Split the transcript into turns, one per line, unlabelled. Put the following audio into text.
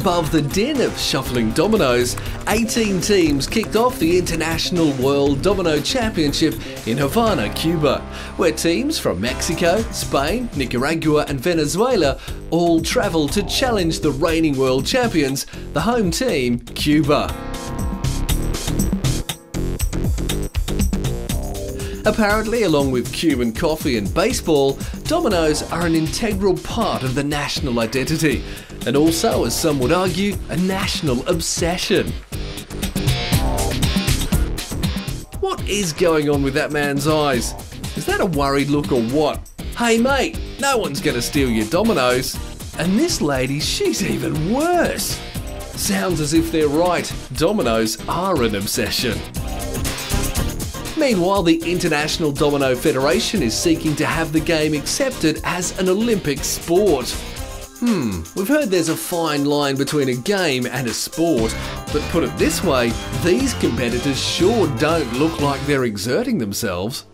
Above the din of shuffling dominoes, 18 teams kicked off the International World Domino Championship in Havana, Cuba, where teams from Mexico, Spain, Nicaragua and Venezuela all travelled to challenge the reigning world champions, the home team, Cuba. Apparently, along with Cuban coffee and baseball, dominoes are an integral part of the national identity, and also, as some would argue, a national obsession. What is going on with that man's eyes? Is that a worried look or what? Hey mate, no one's gonna steal your dominoes. And this lady, she's even worse. Sounds as if they're right, dominoes are an obsession. Meanwhile, the International Domino Federation is seeking to have the game accepted as an Olympic sport. We've heard there's a fine line between a game and a sport, but put it this way, these competitors sure don't look like they're exerting themselves.